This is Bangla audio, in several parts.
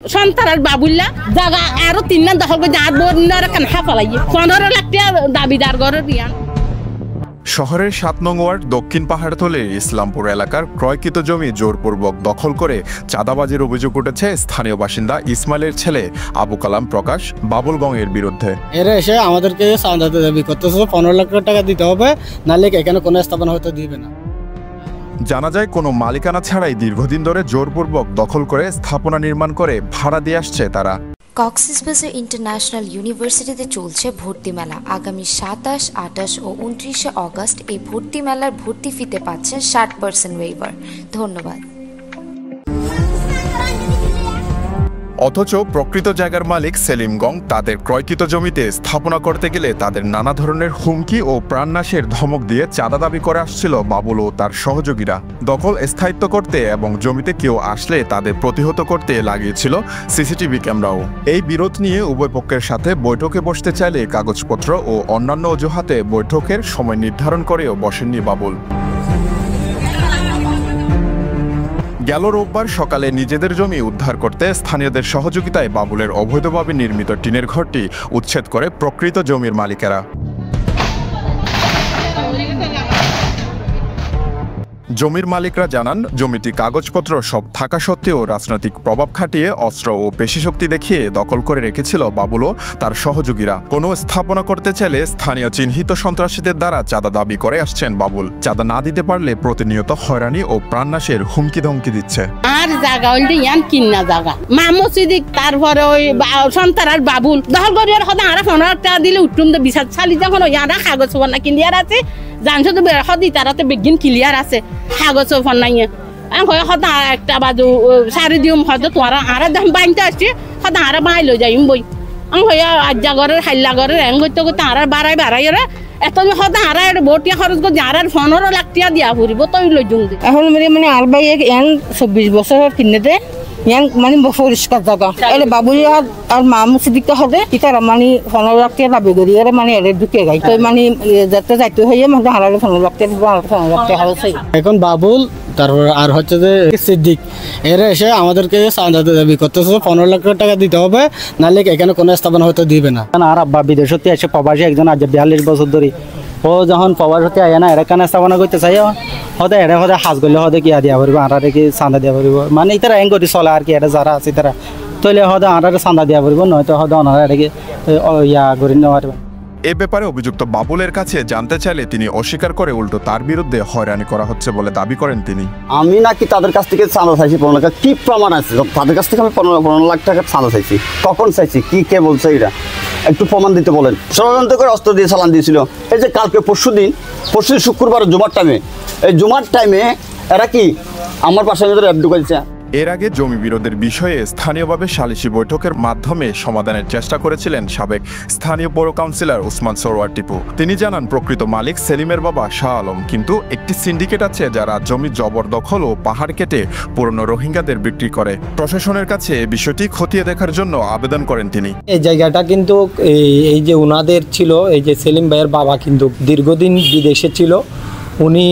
সন্তানের বাবুল্লা জায়গা আরো 3 না দখল করে আর বন্যার কান হাফালাই 15 লাখ টাকা দাবিদার ঘরের রিয়ান। শহরের 7 নং ওয়ার্ড দক্ষিণ পাহাড়তলে ইসলামপুর এলাকার ক্রয়কৃত জমি জোরপূর্বক দখল করে চাঁদাবাজির অভিযোগ উঠেছে স্থানীয় বাসিন্দা ইসমাইলের ছেলে আবু কালাম প্রকাশ বাবুল গংয়ের বিরুদ্ধে। এরা এসে আমাদেরকে চাঁদাতে দাবি করতেছে 15 লাখ টাকা দিতে হবে, নাহলে এখানে কোনো স্থাপনা হয়তো দিবে না। জানা যায় কোনো মালিকানা ছাড়াই দীর্ঘদিন ধরে জোরপূর্বক দখল করে স্থাপনা নির্মাণ করে ভাড়া দিয়ে আসছে তারা। কক্সবাজার ইন্টারন্যাশনাল ইউনিভার্সিটিতে চলছে ভর্তি মেলা। আগামী 27, 28 ও 29 অগস্ট এই ভর্তি মেলার ভর্তি ফিতে পাচ্ছেন 60% ওয়েভার। ধন্যবাদ। অথচ প্রকৃত জায়গার মালিক সেলিম গং তাদের ক্রয়কৃত জমিতে স্থাপনা করতে গেলে তাদের নানা ধরনের হুমকি ও প্রাণনাশের ধমক দিয়ে চাঁদা দাবি করে আসছিল বাবুল ও তার সহযোগীরা। দখল স্থায়িত্ব করতে এবং জমিতে কেউ আসলে তাদের প্রতিহত করতে লাগিয়েছিল সিসিটিভি ক্যামেরাও। এই বিরোধ নিয়ে উভয় পক্ষের সাথে বৈঠকে বসতে চাইলে কাগজপত্র ও অন্যান্য অজুহাতে বৈঠকের সময় নির্ধারণ করেও বসেননি বাবুল। গেল রোববার সকালে নিজেদের জমি উদ্ধার করতে স্থানীয়দের সহযোগিতায় বাবুলের অবৈধভাবে নির্মিত টিনের ঘরটি উচ্ছেদ করে প্রকৃত জমির মালিকেরা। জমির মালিকরা জানান, জমিটি কাগজপত্র সব থাকা সত্ত্বেও রাজনৈতিক প্রভাব খাটিয়ে অস্ত্র ও পেশিশক্তি দেখিয়ে দখল করে রেখেছিল বাবুল ও তার সহযোগীরা। কোনো স্থাপনা করতে চাইলে স্থানীয় চিহ্নিত সন্ত্রাসীদের দ্বারা চাঁদা দাবি করে আসছেন বাবুল। চাঁদা না দিতে পারলে প্রতিনিয়ত হয়রানি ও প্রাণনাশের হুমকি ধমকি দিচ্ছে। আর জায়গা হইলে ইয়ান কিনা জায়গা মাহমুদ সিদ্দিক, তারপরে ওই সন্তানের বাবুল দখল করে হদা আর 15 টাকা দিলে উঠুম তো বিচার চালি যখন ইয়ারা কাগজ না কিনিয়ার আছে জানছো তো সদি তারাতে বেগিন ক্লিয়ার আছে কাগজ নাই হদা একটা বাজু সারি দিম হয়তো তোমার আর দাম বাইনতে আসছে হদা আর বাই লো যাইম বই আজ্জা ঘরের হাইল্লা ঘরের এং করতে করতে আর বাড়াই এত হদা আর ভোটিয়া খরচ করে আর 15 লাখ টাকা দিয়া ফুরিব তৈ লৈ দিম এখন মানে আর বাই 24 বছর কিনেতে ইয়ান মানে পরিষ্কার জায়গা এলে বাবুলি আর মাহমুদ সিদ্দিক হবে ইতারা মানে 15 লাখ টাকা দাবি করি এর মানে এর ঢুকে গাই তো মানে যাতে যাইতে হইয়ে মানে হারালে 15 লাখ টাকা 15 লাখ টাকা হচ্ছে। এখন বাবুল তারপর আর হচ্ছে যে সিদ্দিক এরা এসে আমাদেরকে চাঁদাতে দাবি করতেছে 15 লাখ টাকা দিতে হবে, নাহলে এখানে কোনো স্থাপনা হয়তো দিবে না। আর আব্বা বিদেশতে এসে প্রবাসী একজন আজ 42 বছর ধরে ও যখন প্রবাসতে আয় না এরা কেন স্থাপনা করতে চাই হতে এরা হতে হাজ করলে হতে কি দিয়া পারবো আর কি চাঁদা দিয়া পারবো মানে ইতারা এং করে চলে আর কি এটা যারা আছে তারা তৈলে হতে আর চাঁদা দিয়া পারবো নয়তো হতে ওনারা এটাকে ইয়া করে নেওয়া পারবে। এ ব্যাপারে অভিযুক্ত বাবুলের কাছে জানতে চাইলে তিনি অস্বীকার করে উল্টো তার বিরুদ্ধে হয়রানি করা হচ্ছে বলে দাবি করেন তিনি। আমি নাকি তাদের কাছ থেকে চাঁদা চাইছি 15 লাখ, কি প্রমাণ আছে তাদের কাছ থেকে আমি 15 লাখ টাকা চাঁদা চাইছি? কখন চাইছি? কি কে বলছে? এটা একটু প্রমাণ দিতে বলেন। ষড়যন্ত্র করে অস্ত্র দিয়ে চালান দিয়েছিল। এই যে কালকে পরশুদিন শুক্রবার জুমার টাইমে, এই জুমার টাইমে এরা কি আমার পাশে অ্যাপ ঢুকাইছে। এর আগে জমি বিরোধের বিষয়ে স্থানীয়ভাবে সালিশি বৈঠকের মাধ্যমে সমাধানের চেষ্টা করেছিলেন সাবেক স্থানীয় পৌর কাউন্সিলর উসমান সরওয়ার টিপু। তিনি জানান, প্রকৃত মালিক সেলিমের বাবা শাহ আলম, কিন্তু একটি সিন্ডিকেট আছে যারা জমি জবরদখল ও পাহাড় কেটে পুরনো রোহিঙ্গাদের বিক্রি করে। প্রশাসনের কাছে বিষয়টি খতিয়ে দেখার জন্য আবেদন করেন তিনি। এই জায়গাটা কিন্তু এই যে উনাদের ছিল, এই যে সেলিম ভাইয়ের বাবা কিন্তু দীর্ঘদিন বিদেশে ছিল। উনি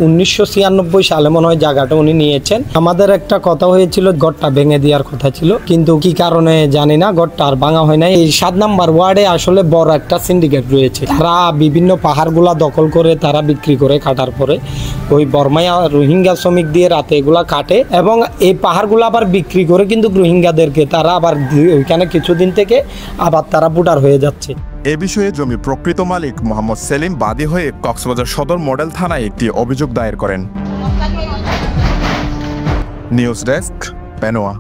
1996 সালে মনে হয় জায়গাটা উনি নিয়েছেন। আমাদের একটা কথা হয়েছিল গড়টা ভেঙে দেওয়ার কথা ছিল, কিন্তু কি কারণে জানি না গড়টা আর ভাঙা হয় নাই। এই 7 নম্বর ওয়ার্ডে আসলে বড় একটা সিন্ডিকেট রয়েছে, তারা বিভিন্ন পাহাড়গুলা দখল করে তারা বিক্রি করে কাটার পরে ওই বর্মায়া রোহিঙ্গা শ্রমিক দিয়ে রাতে এগুলা কাটে এবং এই পাহাড়গুলো আবার বিক্রি করে কিন্তু রোহিঙ্গাদেরকে তারা আবার ওইখানে কিছুদিন থেকে আবার তারা বুটার হয়ে যাচ্ছে। এ বিষয়ে জমি প্রকৃত মালিক মোহাম্মদ সেলিম বাদী হয়ে কক্সবাজার সদর মডেল থানায় একটি অভিযোগ দায়ের করেন। News desk, Penowa.